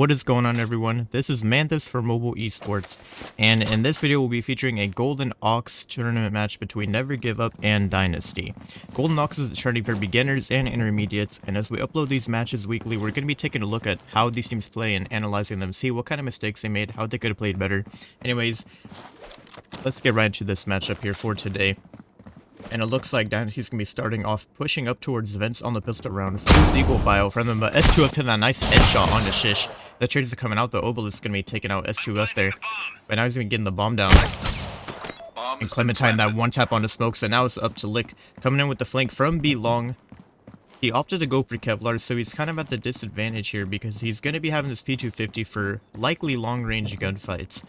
What is going on, everyone? This is Manthus for Mobile Esports, and in this video we'll be featuring a Golden Ox tournament match between NeverGiveUp and Dynasty. Golden Ox is a tournament for beginners and intermediates, and as we upload these matches weekly, we're going to be taking a look at how these teams play and analyzing them, see what kind of mistakes they made, how they could have played better. Anyways, let's get right into this matchup here for today. And it looks like Dynasty's going to be starting off pushing up towards vents on the pistol round. Full eagle bio from them, but S2F hit that nice headshot on the Shish. The trades are coming out, the Obelisk is going to be taking out S2F there. But now he's going to be getting the bomb down. And Clementine that one tap on the smoke, so now it's up to Lick. Coming in with the flank from B long. He opted to go for Kevlar, so he's kind of at the disadvantage here because he's going to be having this P250 for likely long range gunfights.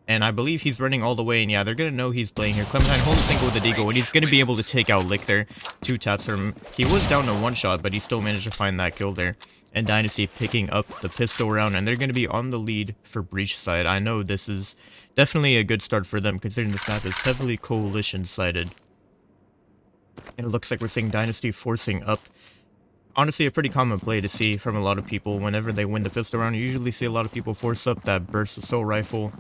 And I believe he's running all the way, and yeah, they're going to know he's playing here. Clementine holds single with the Deagle, and he's going to be able to take out Lick there. 2 taps from him. He was down to 1 shot, but he still managed to find that kill there. And Dynasty picking up the pistol round, and they're going to be on the lead for Breach side. I know this is definitely a good start for them, considering this map is heavily coalition-sided. And it looks like we're seeing Dynasty forcing up. Honestly, a pretty common play to see from a lot of people whenever they win the pistol round. You usually see a lot of people force up that burst assault rifle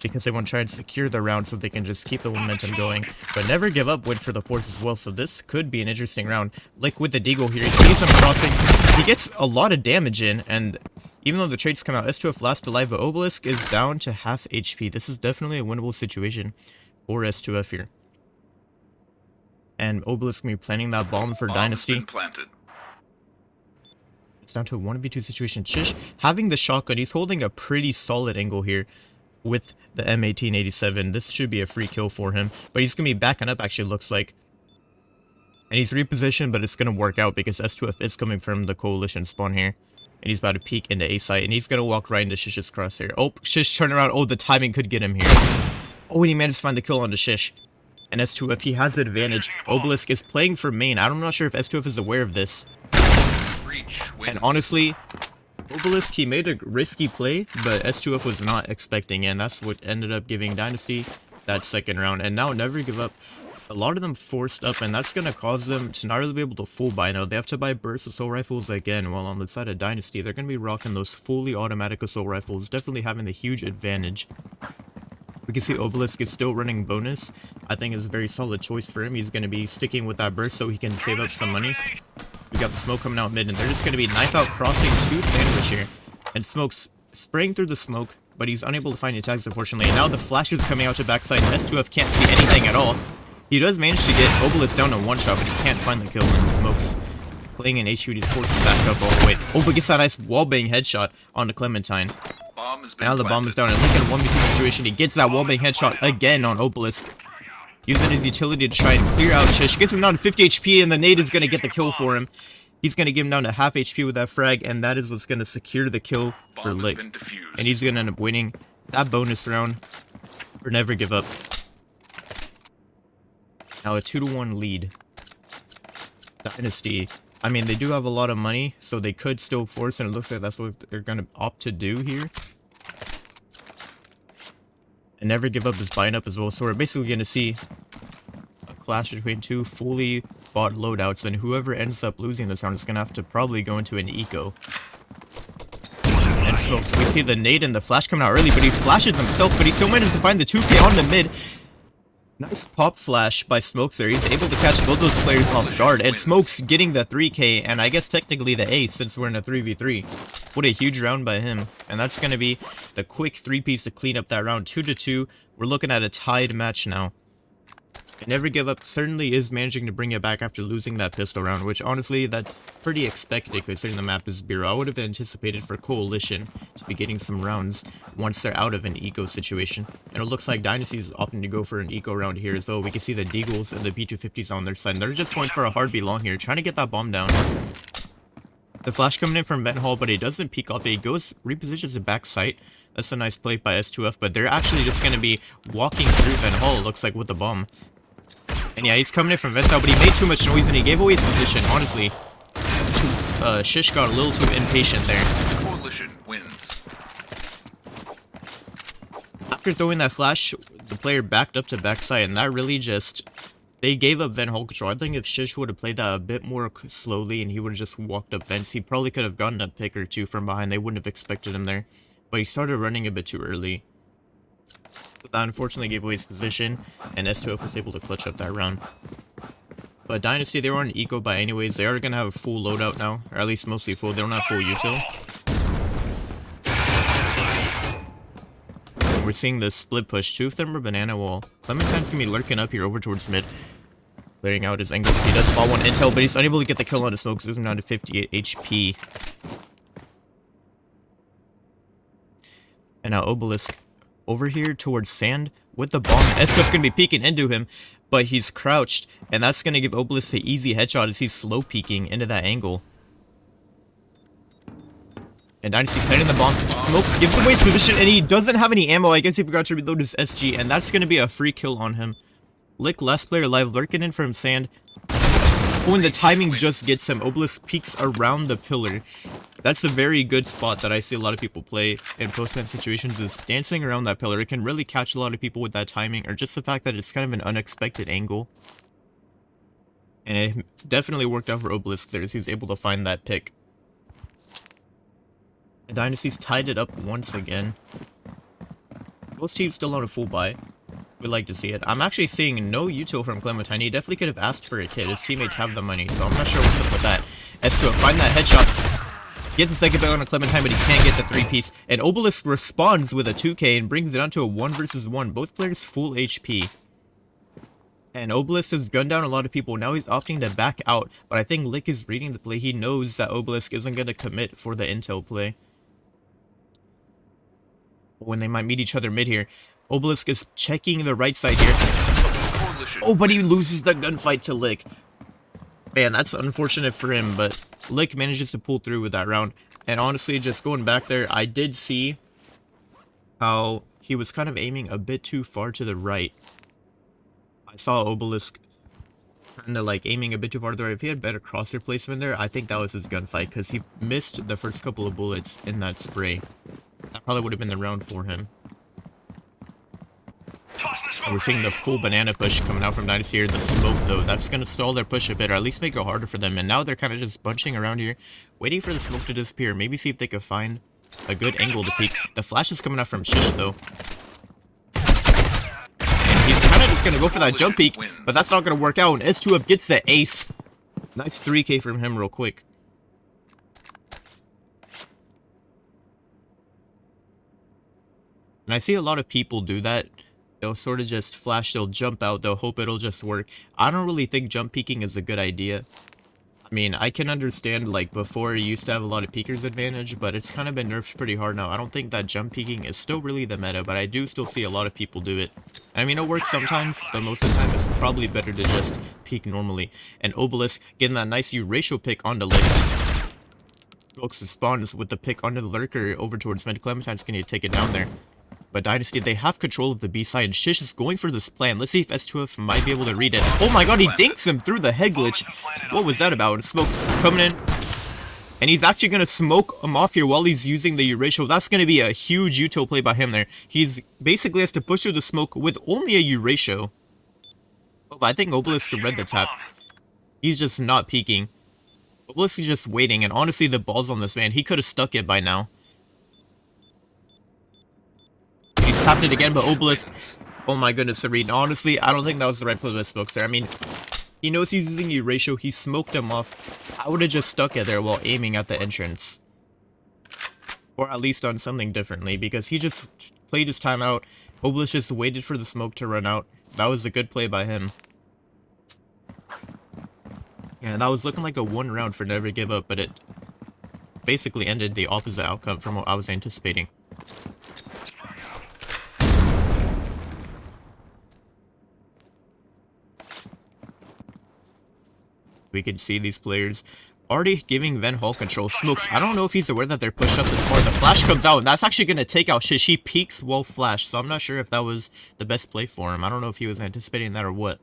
because they want to try and secure the round so they can just keep the momentum going. But NeverGiveUp went for the force as well, so this could be an interesting round. Lick with the Deagle here, he sees him crossing, he gets a lot of damage in, and even though the trades come out, S2F last alive, but Obelisk is down to half HP. This is definitely a winnable situation for S2F here. And Obelisk will be planting that bomb for Dynasty. It's down to a 1v2 situation. Shish having the shotgun, he's holding a pretty solid angle here with the M1887. This should be a free kill for him, but he's gonna be backing up, actually looks like. And he's repositioned, but it's gonna work out because S2F is coming from the coalition spawn here. And he's about to peek into A site, and he's gonna walk right into Shish's crosshair. Oh, Shish turn around. Oh, the timing could get him here. Oh, and he managed to find the kill on the Shish. And S2F, he has the advantage. Obelisk is playing for main. I'm not sure if S2F is aware of this. And honestly, Obelisk, he made a risky play, but S2F was not expecting it, and that's what ended up giving Dynasty that second round. And now NeverGiveUp, a lot of them forced up, and that's going to cause them to not really be able to full buy now. They have to buy burst assault rifles again, while on the side of Dynasty, they're going to be rocking those fully automatic assault rifles, definitely having the huge advantage. We can see Obelisk is still running bonus. I think it's a very solid choice for him. He's going to be sticking with that burst so he can save up some money. We got the smoke coming out mid, and they're just going to be knife out crossing to sandwich here. And Smoke's spraying through the smoke, but he's unable to find any tags, unfortunately. And now the flash is coming out to backside, and S2F can't see anything at all. He does manage to get Obelisk down to 1 shot, but he can't find the kill. And Smoke's playing in HQ, he's forced to back up all the way. Oh, but gets that nice wallbang headshot onto Clementine. Now the bomb is down, and Lick in a 1v2 situation. He gets that wallbang headshot again on Obelisk, using his utility to try and clear out Shish. Gets him down to 50 HP, and the nade is going to get the kill for him. He's going to give him down to half HP with that frag, and that is what's going to secure the kill for Lick. And he's going to end up winning that bonus round for NeverGiveUp. Now a 2-1 lead. Dynasty, I mean, they do have a lot of money, so they could still force, and it looks like that's what they're going to opt to do here. And NeverGiveUp is buying up as well, so we're basically going to see a clash between 2 fully bought loadouts, and whoever ends up losing this round is going to have to probably go into an eco. And Smoke, so we see the nade and the flash coming out early, but he flashes himself, but he still managed to find the 2K on the mid. Nice pop flash by Smokes there. He's able to catch both those players off guard, and Smokes getting the 3K, and I guess technically the ace since we're in a 3v3. What a huge round by him. And that's going to be the quick 3-piece to clean up that round. 2-2. We're looking at a tied match now. And NeverGiveUp certainly is managing to bring it back after losing that pistol round, which honestly, that's pretty expected considering the map is Bureau. I would have anticipated for Coalition to be getting some rounds once they're out of an eco situation. And it looks like Dynasty is opting to go for an eco round here as well. We can see the Deagles and the B250s on their side, and they're just going for a hard B long here, trying to get that bomb down. The flash coming in from Vent Hall, but he doesn't peek off it. He goes, repositions the back site. That's a nice play by S2F, but they're actually just going to be walking through Vent Hall, it looks like, with the bomb. And yeah, he's coming in from Vent Hall, but he made too much noise and he gave away his position, honestly. Shish got a little too impatient there. Coalition wins. After throwing that flash, the player backed up to backside, and that really just They gave up Ven Hall control. I think if Shish would have played that a bit more slowly and he would have just walked up vents, he probably could have gotten a pick or two from behind. They wouldn't have expected him there. But he started running a bit too early. So that unfortunately gave away his position, and S2F was able to clutch up that round. But Dynasty, they were on eco by anyways. They are going to have a full loadout now, or at least mostly full. They don't have full util. And we're seeing the split push. Two of them are banana wall. Clementine's going to be lurking up here over towards mid. Clearing out his angles. He does spot one intel, but he's unable to get the kill on the smoke. Zoom down to 58 HP. And now Obelisk over here towards sand with the bomb. S-Stuff going to be peeking into him, but he's crouched, and that's going to give Obelisk the easy headshot as he's slow peeking into that angle. And Dynasty planting the bomb. Smoke gives away his position, and he doesn't have any ammo. I guess he forgot to reload his SG, and that's going to be a free kill on him. Lick, last player alive, lurking in from sand. When the timing just gets him, Obelisk peeks around the pillar. That's a very good spot that I see a lot of people play in post-man situations, is dancing around that pillar. It can really catch a lot of people with that timing, or just the fact that it's kind of an unexpected angle. And it definitely worked out for Obelisk there, as he's able to find that pick. And Dynasty's tied it up once again. Both teams still on a full buy. We'd like to see it. I'm actually seeing no util from Clementine. He definitely could have asked for a kit. His teammates have the money, so I'm not sure what's up with that. S2 find that headshot. Get the second back on a Clementine, but he can't get the 3-piece. And Obelisk responds with a 2k and brings it down to a 1 versus 1. Both players full HP. And Obelisk has gunned down a lot of people. Now he's opting to back out. But I think Lick is reading the play. He knows that Obelisk isn't going to commit for the intel play. When they might meet each other mid here. Obelisk is checking the right side here. Oh, but he loses the gunfight to Lick. Man, that's unfortunate for him, but Lick manages to pull through with that round. And honestly, just going back there, I did see how he was kind of aiming a bit too far to the right. I saw Obelisk kind of like aiming a bit too far to the right. If he had better crosshair placement there, I think that was his gunfight, because he missed the first couple of bullets in that spray. That probably would have been the round for him. And we're seeing the full banana push coming out from Dynasty here. The smoke, though, that's going to stall their push a bit, or at least make it harder for them. And now they're kind of just bunching around here, waiting for the smoke to disappear. Maybe see if they could find a good angle to peek. The flash is coming out from Shish, though. And he's kind of just going to go for that jump peek, but that's not going to work out. And S2Up gets the ace. Nice 3k from him real quick. And I see a lot of people do that. They'll sort of just flash, they'll jump out, they'll hope it'll just work. I don't really think jump peeking is a good idea. I mean, I can understand, like, before it used to have a lot of peekers advantage, but it's kind of been nerfed pretty hard now. I don't think that jump peeking is still really the meta, but I do still see a lot of people do it. I mean, it works sometimes, but most of the time it's probably better to just peek normally. And Obelisk getting that nice U-ratio pick onto Lick. Folks spawns with the pick onto the lurker over towards mid. Clementine's going to take it down there. But Dynasty, they have control of the B side, and Shish is going for this plan. Let's see if S2F might be able to read it. Oh my god, he dinks him through the head glitch. What was that about? Smoke coming in. And he's actually going to smoke him off here while he's using the U-ratio. That's going to be a huge util play by him there. He's basically has to push through the smoke with only a U-ratio. Oh, but I think Obelisk read the tap. He's just not peeking. Obelisk is just waiting, and honestly, the ball's on this man. He could have stuck it by now. He's tapped it again, but Obelisk, oh my goodness, the read. Honestly, I don't think that was the right play with smokes there. I mean, he knows he's using U-ratio. He smoked him off. I would have just stuck it there while aiming at the entrance. Or at least done something differently, because he just played his time out. Obelisk just waited for the smoke to run out. That was a good play by him. Yeah, that was looking like a 1 round for NeverGiveUp, but it basically ended the opposite outcome from what I was anticipating. We can see these players already giving Ven Hall control. Smokes, I don't know if he's aware that they're pushed up this far. The flash comes out, and that's actually going to take out Shish. He peeks while flash, so I'm not sure if that was the best play for him. I don't know if he was anticipating that or what.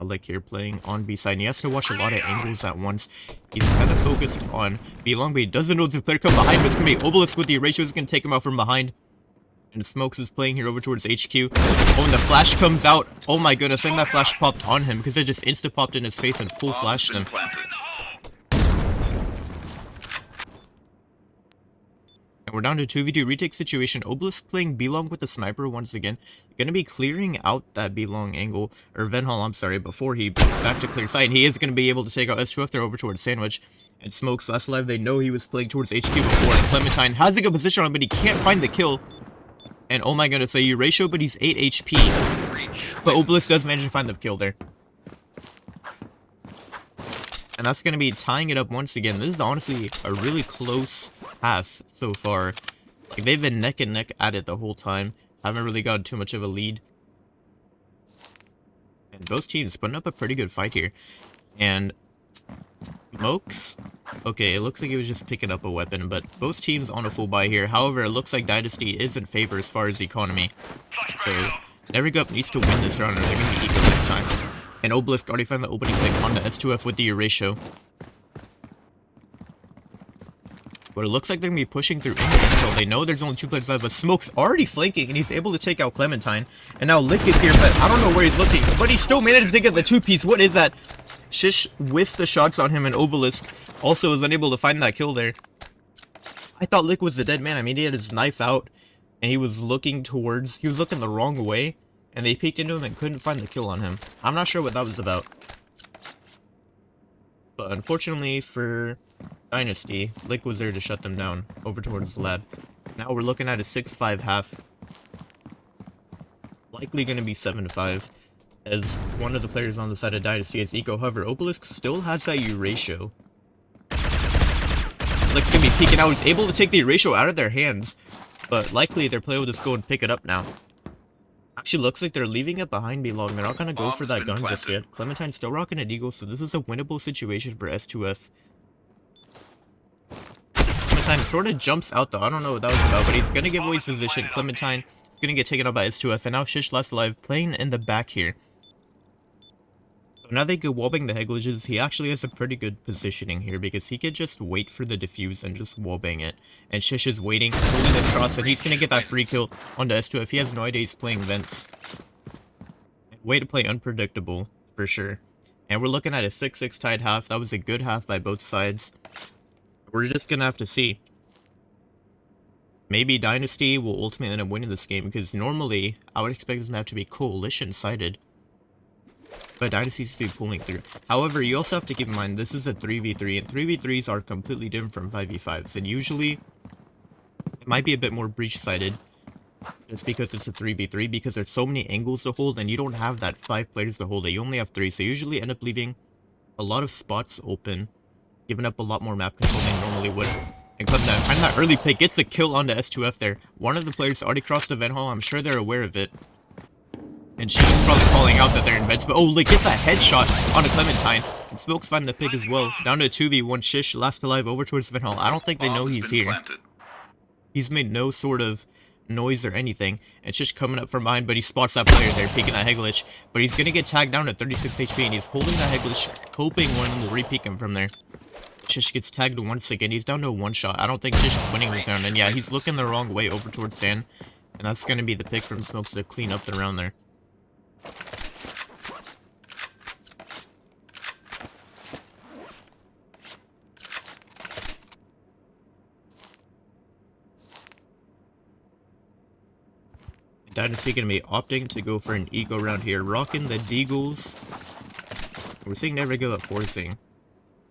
Now Lick here playing on B side, and he has to watch a lot of angles at once. He's kind of focused on B long, but he doesn't know if the player come behind him. It's going to be Obelisk with the erasure. Is going to take him out from behind. And Smokes is playing here over towards HQ. Oh, and the flash comes out. Oh my goodness, and that flash popped on him because it just insta-popped in his face and full flashed him. And we're down to 2v2 retake situation. Obelisk playing B-Long with the sniper once again. Going to be clearing out that B-Long angle, or Venhall, I'm sorry, before he goes back to clear sight. And he is going to be able to take out S2F there over towards Sandwich. And Smokes last alive, they know he was playing towards HQ before. And Clementine has a good position on him, but he can't find the kill. And oh my goodness, a Euratio, but he's 8 HP. But Obelisk does manage to find the kill there. And that's going to be tying it up once again. This is honestly a really close half so far. Like, they've been neck and neck at it the whole time. Haven't really gotten too much of a lead. And both teams putting up a pretty good fight here. And Smokes, okay, it looks like he was just picking up a weapon, but both teams on a full buy here. However, it looks like Dynasty is in favor as far as economy. So NeverGiveUp needs to win this round, or they're going to be equal next time. And Obelisk already found the opening pick on the S2F with the Euratio. But it looks like they're going to be pushing through until they know there's only 2 players left. But Smoke's already flanking, and he's able to take out Clementine. And now Lick is here, but I don't know where he's looking. But he still managed to get the 2-piece. What is that? Shish with the shots on him, and Obelisk also was unable to find that kill there. I thought Lick was the dead man. I mean, he had his knife out, and he was looking the wrong way. And they peeked into him and couldn't find the kill on him. I'm not sure what that was about. But unfortunately for Dynasty, Lick was there to shut them down over towards the lab. Now we're looking at a 6-5 half. Likely going to be 7-5. As one of the players on the side of Dynasty is Eco. However, Obelisk still has that Euratio. Lick's going to be peeking out. He's able to take the Euratio out of their hands. But likely their player will just go and pick it up now. Actually, looks like they're leaving it behind me long. They're not going to go for that gun just yet. Clementine's still rocking a deagle, so this is a winnable situation for S2F. Clementine sort of jumps out, though. I don't know what that was about, but he's going to give away his position. Clementine is going to get taken out by S2F, and now Shish last alive, playing in the back here. So now they go wallbang the Hegliges. He actually has a pretty good positioning here, because he could just wait for the defuse and just wallbang it. And Shish is waiting, holding this cross, and he's going to get that free kill onto S2F. He has no idea he's playing Vents. Way to play unpredictable, for sure. And we're looking at a 6-6 tied half. That was a good half by both sides. We're just going to have to see. Maybe Dynasty will ultimately end up winning this game, because normally I would expect this map to be coalition-sided. But Dynasty's still pulling through. However, you also have to keep in mind, this is a 3v3, and 3v3s are completely different from 5v5s. And usually, it might be a bit more breach-sided, just because it's a 3v3, because there's so many angles to hold, and you don't have that 5 players to hold it. You only have 3, so you usually end up leaving a lot of spots open, giving up a lot more map control than you normally would. And Clementine, find that early pick, gets a kill onto S2F there. One of the players already crossed the vent hall, I'm sure they're aware of it. And she's probably calling out that they're in vents, but oh, Lick gets that headshot onto Clementine. And Smokes find the pick as well. Down to a 2v1, Shish last alive over towards vent hall. I don't think they know he's here. He's made no sort of noise or anything, and Shish coming up from behind, but he spots that player there, peeking at Heglich, but he's gonna get tagged down at 36 HP, and he's holding that Heglich, hoping one of them will re-peek him from there. Shish gets tagged once again. He's down to a 1-shot. I don't think Shish is winning this round, and yeah, he's looking the wrong way over towards Sand, and that's gonna be the pick from Smokes to clean up the round there. Dynasty gonna be opting to go for an eco round here, rocking the Deagles. We're seeing NeverGiveUp forcing,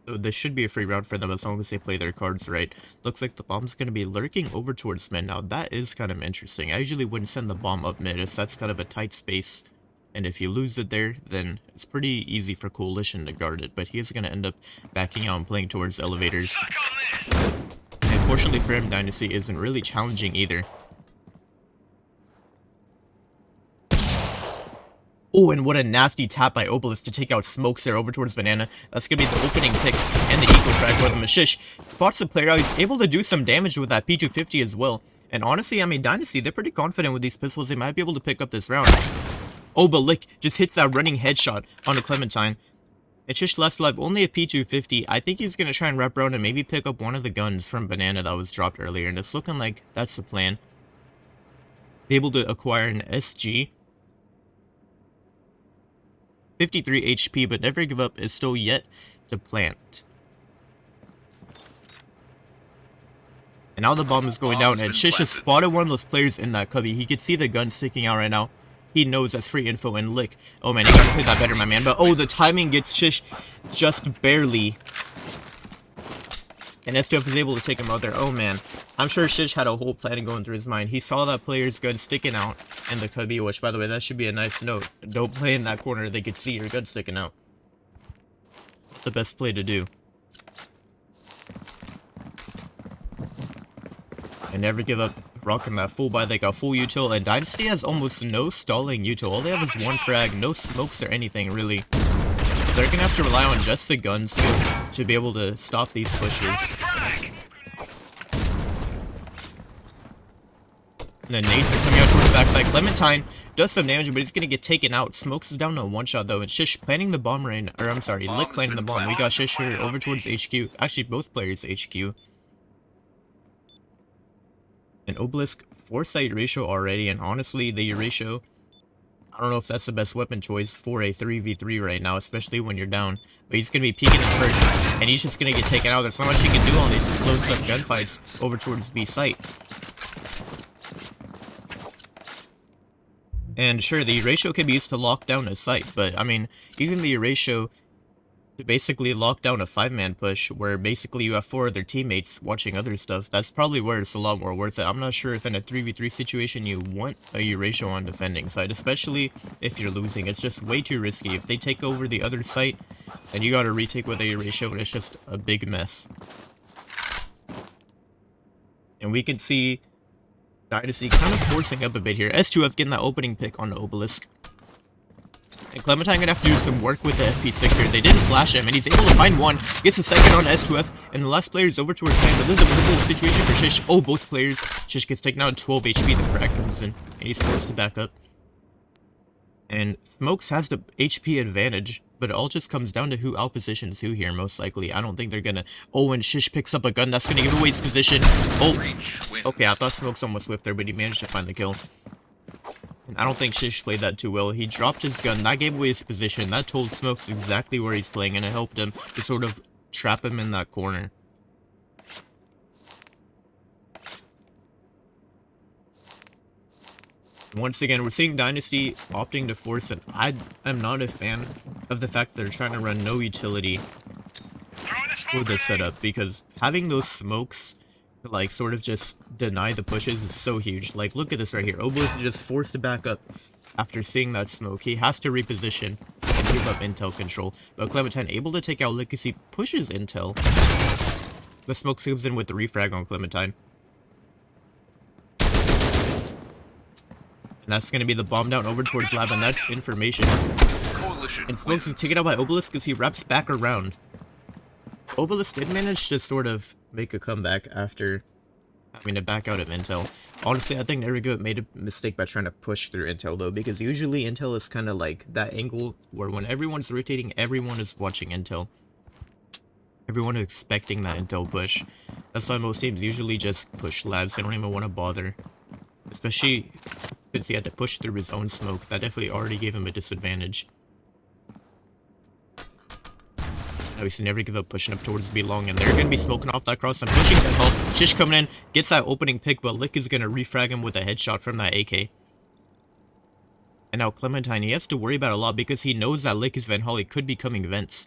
so this should be a free round for them as long as they play their cards right. Looks like the bomb's gonna be lurking over towards mid. Now that is kind of interesting. I usually wouldn't send the bomb up mid as that's kind of a tight space, and if you lose it there, then it's pretty easy for Coalition to guard it, but he is gonna end up backing out and playing towards elevators. And fortunately for him, Dynasty isn't really challenging either. Oh, and what a nasty tap by Obelisk to take out Smokes there over towards Banana. That's going to be the opening pick and the eco frag for the Mashish. Spots the player out. He's able to do some damage with that P250 as well. And honestly, I mean, Dynasty, they're pretty confident with these pistols. They might be able to pick up this round. Oh, but Lick just hits that running headshot on a Clementine. And Shish left alive, only a P250. I think he's going to try and wrap around and maybe pick up one of the guns from Banana that was dropped earlier. And it's looking like that's the plan. Be able to acquire an SG. 53 HP, but Never Give Up is still yet to plant. And now the bomb is going down, and Shish has spotted one of those players in that cubby. He could see the gun sticking out right now. He knows that's free info, and Lick. Oh man, you gotta play that better, my man. But oh, the timing gets Shish just barely. And STF is able to take him out there. Oh man. I'm sure Shish had a whole plan going through his mind. He saw that player's gun sticking out in the cubby, which by the way, that should be a nice note. Don't play in that corner, they could see your gun sticking out. The best play to do. And Never Give Up rocking that full buy. They got full util, and Dynasty has almost no stalling util. All they have is one frag, no smokes or anything really. They're gonna have to rely on just the guns to be able to stop these pushes. And then nades are coming out towards the backside. Clementine does some damage, but he's gonna get taken out. Smokes is down to one shot though, and Shish planning the bomb rain, or I'm sorry, Lick planning the bomb. We got Shish here over towards HQ. Actually, both players HQ. An Obelisk 4-sight ratio already, and honestly, the ratio, I don't know if that's the best weapon choice for a 3v3 right now, especially when you're down. But he's going to be peeking in first, and he's just going to get taken out. There's not much he can do on these close-up gunfights over towards B site. And sure, the ratio can be used to lock down a site, but I mean, using the ratio to basically lock down a 5-man push where basically you have 4 other teammates watching other stuff, that's probably where it's a lot more worth it. I'm not sure if in a 3v3 situation you want a ratio on defending side, especially if you're losing. It's just way too risky. If they take over the other site, then you gotta retake with a ratio, and it's just a big mess. And we can see Dynasty kind of forcing up a bit here. S2F getting that opening pick on the Obelisk. And Clementine gonna have to do some work with the FP6 here. They didn't flash him, and he's able to find one. Gets a second on S2F, and the last player is over towards him. But this is a purple situation for Shish. Oh, both players. Shish gets taken out at 12 HP. The frag comes in, and he's forced to back up. And Smokes has the HP advantage, but it all just comes down to who outpositions who here, most likely. I don't think they're gonna... Oh, and Shish picks up a gun. That's gonna give away his position. Oh, okay, I thought Smokes almost whiffed there, but he managed to find the kill. I don't think Shish played that too well. He dropped his gun. That gave away his position. That told Smokes exactly where he's playing, and it helped him to sort of trap him in that corner. Once again, we're seeing Dynasty opting to force it. I am not a fan of the fact that they're trying to run no utility for this setup, because having those smokes to like sort of just deny the pushes is so huge. Like, look at this right here. Obelisk is just forced to back up after seeing that smoke. He has to reposition and give up intel control. But Clementine able to take out Lick as he pushes intel. The smoke comes in with the refrag on Clementine. And that's going to be the bomb down over towards Lab, and that's information. And Smokes is taken out by Obelisk as he wraps back around. Obelisk did manage to sort of make a comeback after having to back out of intel. Honestly, I think NeverGiveUp made a mistake by trying to push through intel though, because usually intel is kind of like that angle where when everyone's rotating, everyone is watching intel. Everyone is expecting that intel push. That's why most teams usually just push labs. They don't even want to bother. Especially since he had to push through his own smoke. That definitely already gave him a disadvantage. Now we see NeverGiveUp pushing up towards B long, and they're going to be smoking off that cross and pushing that hole. Shish coming in, gets that opening pick, but Lick is going to refrag him with a headshot from that AK. And now Clementine, he has to worry about a lot because he knows that Lick is Van Holly could be coming vents.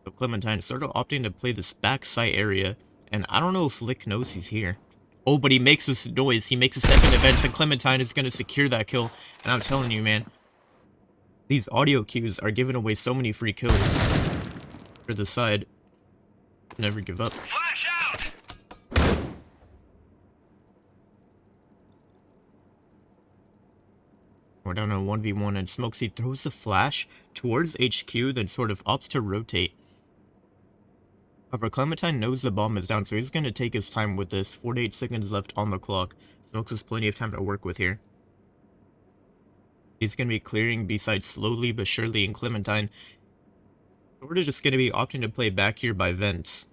So Clementine is sort of opting to play this back site area, and I don't know if Lick knows he's here. Oh, but he makes this noise. He makes a step into vents, and Clementine is going to secure that kill. And I'm telling you, man, these audio cues are giving away so many free kills. For the side, never give up. Flash out! We're down on 1v1, and Smokes, he throws the flash towards HQ, then sort of opts to rotate. However, Clementine knows the bomb is down, so he's going to take his time with this. 48 seconds left on the clock. Smokes has plenty of time to work with here. He's going to be clearing B-side slowly but surely, and Clementine sort of just going to be opting to play back here by vents.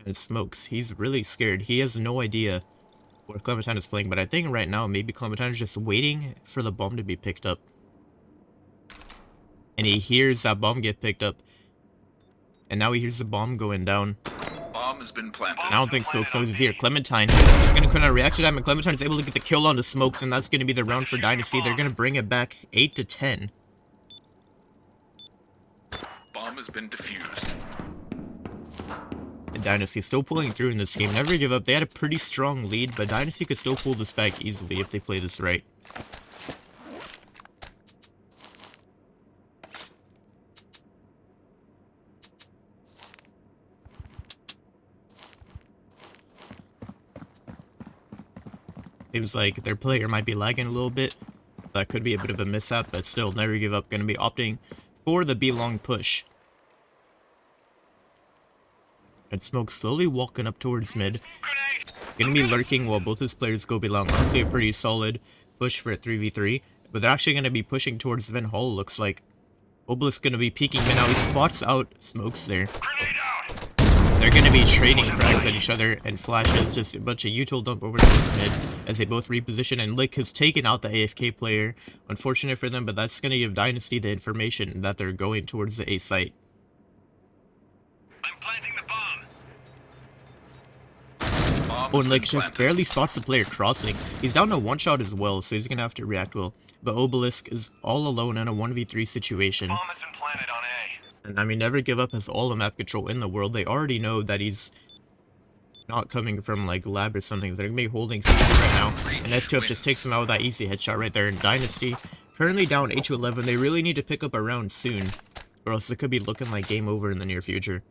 And Smokes, he's really scared. He has no idea where Clementine is playing, but I think right now maybe Clementine is just waiting for the bomb to be picked up. And he hears that bomb get picked up. And now he hears the bomb going down. Bomb has been planted. I don't think Smokes knows he's here. Clementine is going to kind of react to time, and Clementine is able to get the kill onto Smokes, and that's going to be the round for Dynasty. They're going to bring it back 8-10. Bomb has been defused. And Dynasty still pulling through in this game. Never give up. They had a pretty strong lead, but Dynasty could still pull this back easily if they play this right. Seems like their player might be lagging a little bit. That could be a bit of a mishap, but still, Never Give Up going to be opting for the B-long push. And Smoke slowly walking up towards mid. Going to be lurking while both his players go B-long. Honestly, a pretty solid push for a 3v3. But they're actually going to be pushing towards Vent Hall, looks like. Obelisk going to be peeking mid now. He spots out Smokes there. They're going to be trading frags at each other, and flashes just a bunch of util dump over towards mid as they both reposition, and Lick has taken out the AFK player. Unfortunate for them, but that's going to give Dynasty the information that they're going towards the A site. I'm planting the bomb. Oh, and Lick just barely spots the player crossing. He's down to one shot as well, so he's going to have to react well. But Obelisk is all alone in a 1v3 situation. Bomb has been planted on A. And I mean, Never Give Up has all the map control in the world. They already know that he's not coming from like lab or something. They're gonna be holding CC right now. And S2F just takes him out with that easy headshot right there. And Dynasty currently down 8-11. They really need to pick up a round soon, or else it could be looking like game over in the near future.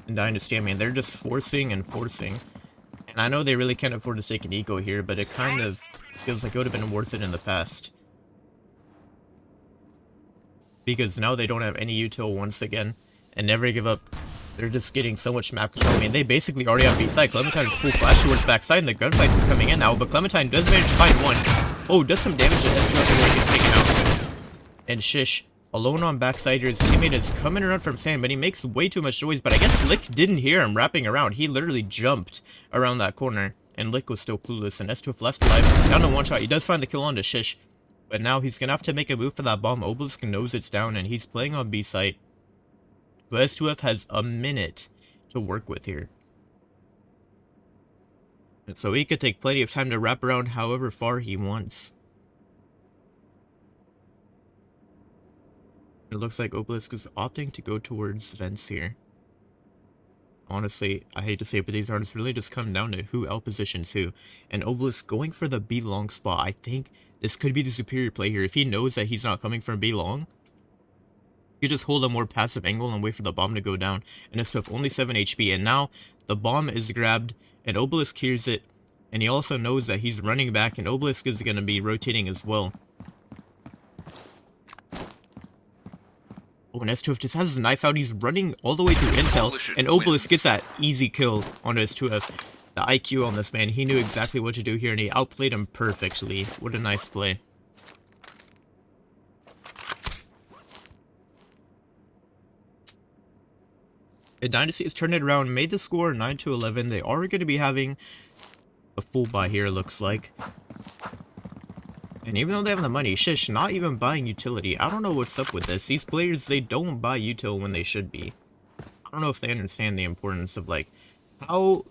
And Dynasty, I mean, they're just forcing and forcing. And I know they really can't afford to take an eco here, but it kind of feels like it would have been worth it in the past. Because now they don't have any util once again. And Never Give Up. They're just getting so much map control. I mean, they basically already have B-side. Clementine is full flash towards backside, and the gunfights are coming in now. But Clementine does manage to find one. Oh, does some damage to S2 before he gets taken out. And Shish, alone on backside here, his teammate is coming around from sand, but he makes way too much noise. But I guess Lick didn't hear him wrapping around. He literally jumped around that corner, and Lick was still clueless. And S2F left alive, down to one shot. He does find the kill onto Shish, but now he's gonna have to make a move for that bomb. Obelisk knows it's down, and he's playing on B site. But S2F has a minute to work with here. And so he could take plenty of time to wrap around however far he wants. It looks like Obelisk is opting to go towards vents here. Honestly, I hate to say it, but these rounds really just come down to who outpositions who. And Obelisk going for the B long spot. I think this could be the superior play here. If he knows that he's not coming from B long, you just hold a more passive angle and wait for the bomb to go down. And it's tough, only 7 HP. And now the bomb is grabbed, and Obelisk hears it. And he also knows that he's running back, and Obelisk is going to be rotating as well. Oh, and S2F just has his knife out. He's running all the way through intel, and Obelisk gets that easy kill on S2F. The IQ on this man, he knew exactly what to do here, and he outplayed him perfectly. What a nice play. The Dynasty has turned it around, made the score 9-11. They are going to be having a full buy here, looks like. And even though they have the money, Shish not even buying utility. I don't know what's up with this. These players, they don't buy util when they should be. I don't know if they understand the importance of, like, how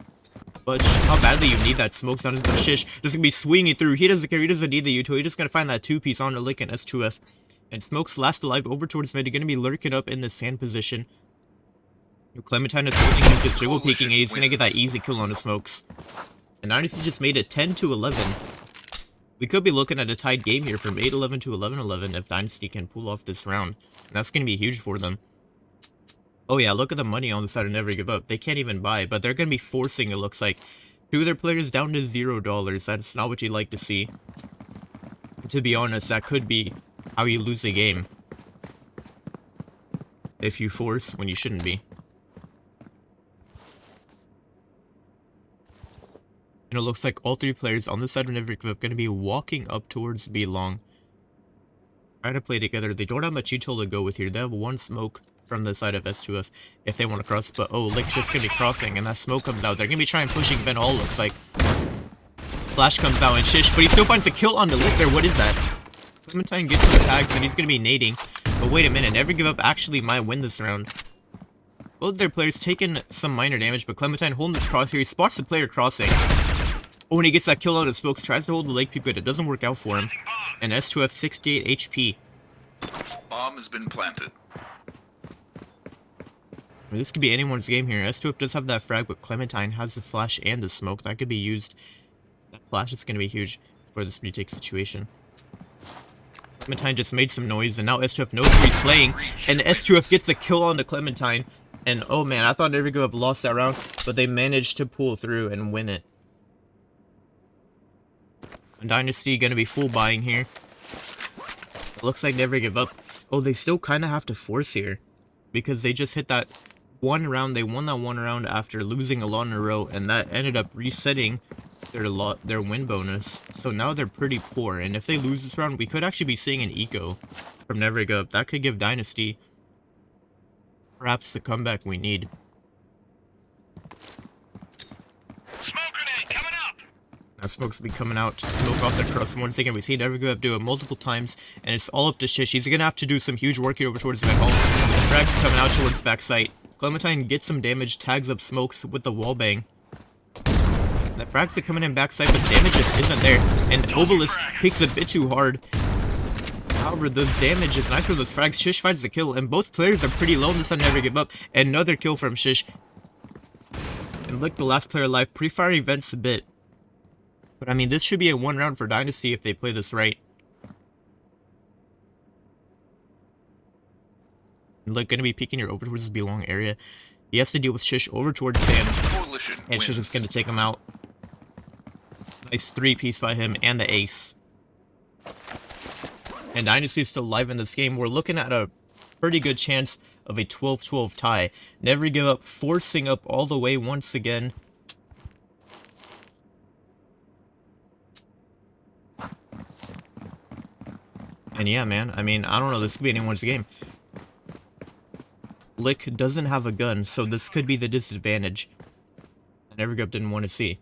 badly you need that smokes on his. But Shish just gonna be swinging through. He doesn't care. He doesn't need the util. He's just gonna find that two-piece on the Lick and S2F. And Smokes last alive over towards mid. He's gonna be lurking up in the sand position. Clementine is holding him, just jiggle peeking, and he's gonna get that easy kill on the Smokes. And Dynasty just made it 10-11. We could be looking at a tied game here from 8-11 to 11-11 if Dynasty can pull off this round. And that's going to be huge for them. Oh yeah, look at the money on the side of Never Give Up. They can't even buy, but they're going to be forcing, it looks like, two of their players down to $0. That's not what you like to see. To be honest, that could be how you lose the game. If you force when you shouldn't be. And it looks like all three players on the side of NeverGiveUp are going to be walking up towards B long. Trying to play together. They don't have much util to go with here. They have one smoke from the side of S2F if they want to cross. But oh, Lick's just going to be crossing and that smoke comes out. They're going to be trying pushing Ben all looks like. Flash comes out and Shish, but he still finds a kill on the Lick there. What is that? Clementine gets some tags and he's going to be nading. But wait a minute, NeverGiveUp actually might win this round. Both their players taking some minor damage, but Clementine holding this cross here. He spots the player crossing. Oh, and he gets that kill out of smokes, tries to hold the Lake Peep, but it doesn't work out for him. And S2F 68 HP. Bomb has been planted. I mean, this could be anyone's game here. S2F does have that frag, but Clementine has the flash and the smoke. That could be used. That flash is going to be huge for this retake situation. Clementine just made some noise, and now S2F knows where he's playing. And S2F gets the kill on the Clementine. And oh man, I thought NeverGiveUp lost that round, but they managed to pull through and win it. And Dynasty going to be full buying here. It looks like NeverGiveUp. Oh, they still kind of have to force here. Because they just hit that one round. They won that one round after losing a lot in a row. And that ended up resetting their win bonus. So now they're pretty poor. And if they lose this round, we could actually be seeing an eco from NeverGiveUp. That could give Dynasty perhaps the comeback we need. Now smoke's be coming out to smoke off the cross once again. We've seen NeverGiveUp do it multiple times, and it's all up to Shish. He's gonna have to do some huge work here over towards the back home. The frag's coming out towards backside. Clementine gets some damage, tags up smokes with the wall bang. The frags are coming in backside, but the damage just isn't there. And Obelisk peeks a bit too hard. However, those damage is nice for those frags. Shish finds the kill, and both players are pretty low in this on NeverGiveUp. Another kill from Shish. And look, the last player alive. Pre-fire events a bit. But I mean, this should be a one round for Dynasty if they play this right. Look, gonna be peeking here over towards this belong area. He has to deal with Shish over towards Sam. And Shish is gonna take him out. Nice 3-piece by him and the ace. And Dynasty is still live in this game. We're looking at a pretty good chance of a 12-12 tie. NeverGiveUp forcing up all the way once again. And yeah, man, I mean, I don't know, this could be anyone's game. Lick doesn't have a gun, so this could be the disadvantage that NeverGiveUp didn't want to see.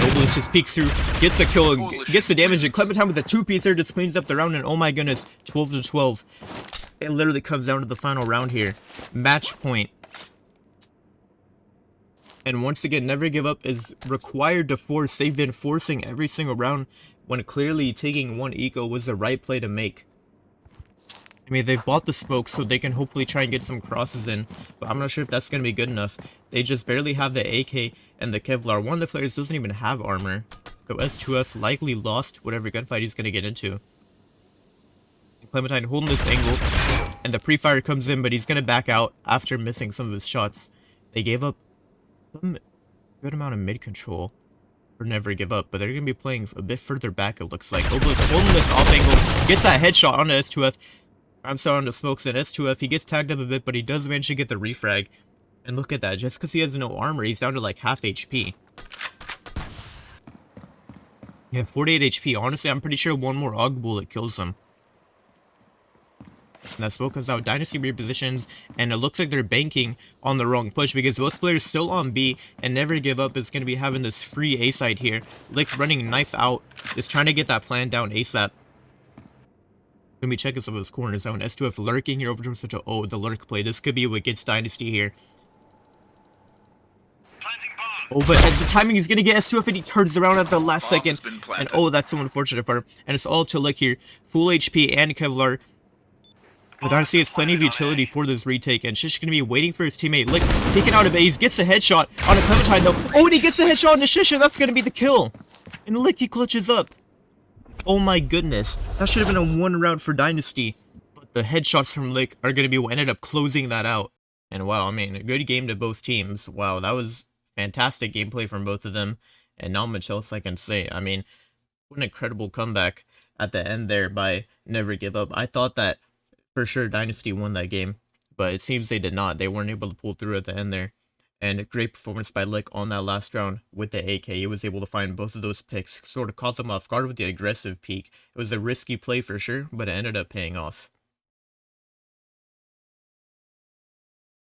Obelisk just peeks through, gets a kill, gets the damage, and Clementine with a 2-piece just cleans up the round, and oh my goodness, 12-12. It literally comes down to the final round here. Match point. And once again, NeverGiveUp is required to force. They've been forcing every single round when clearly taking one eco was the right play to make. I mean, they've bought the smoke so they can hopefully try and get some crosses in, but I'm not sure if that's going to be good enough. They just barely have the AK and the Kevlar. One of the players doesn't even have armor, so S2F likely lost whatever gunfight he's going to get into. Clementine holding this angle, and the pre-fire comes in, but he's going to back out after missing some of his shots. They gave up some good amount of mid control for NeverGiveUp, but they're going to be playing a bit further back, it looks like. Obelisk holding this off angle, gets that headshot onto S2F. I'm still on the smokes and S2F. He gets tagged up a bit, but he does manage to get the refrag. And look at that, just because he has no armor, he's down to like half HP. Yeah, 48 HP. Honestly, I'm pretty sure one more AUG bullet kills him. And that smoke comes out, Dynasty repositions, and it looks like they're banking on the wrong push because both players still on B, and NeverGiveUp is going to be having this free A side here. Lick running knife out, is trying to get that plan down ASAP. Gonna be checking some of his corners out, and S2F lurking here over to such a, oh, the lurk play. This could be what gets Dynasty here. Oh, but at the timing he's gonna get S2F, and he turns around at the last second. And oh, that's the unfortunate part. And it's all to Lick here. Full HP and Kevlar. But Dynasty has plenty of utility for this retake, and Shish is going to be waiting for his teammate. Lick taking out a base, gets a headshot on a Clementine though. Oh, and he gets a headshot on the Shish, and that's going to be the kill. And Lick, he clutches up. Oh my goodness. That should have been a one round for Dynasty. But the headshots from Lick are going to be what ended up closing that out. And wow, I mean, a good game to both teams. Wow, that was fantastic gameplay from both of them. and not much else I can say. I mean, what an incredible comeback at the end there by Never Give Up. I thought that for sure Dynasty won that game, but it seems they did not. They weren't able to pull through at the end there. And a great performance by Lick on that last round with the AK. He was able to find both of those picks, sort of caught them off guard with the aggressive peek. It was a risky play for sure, but it ended up paying off.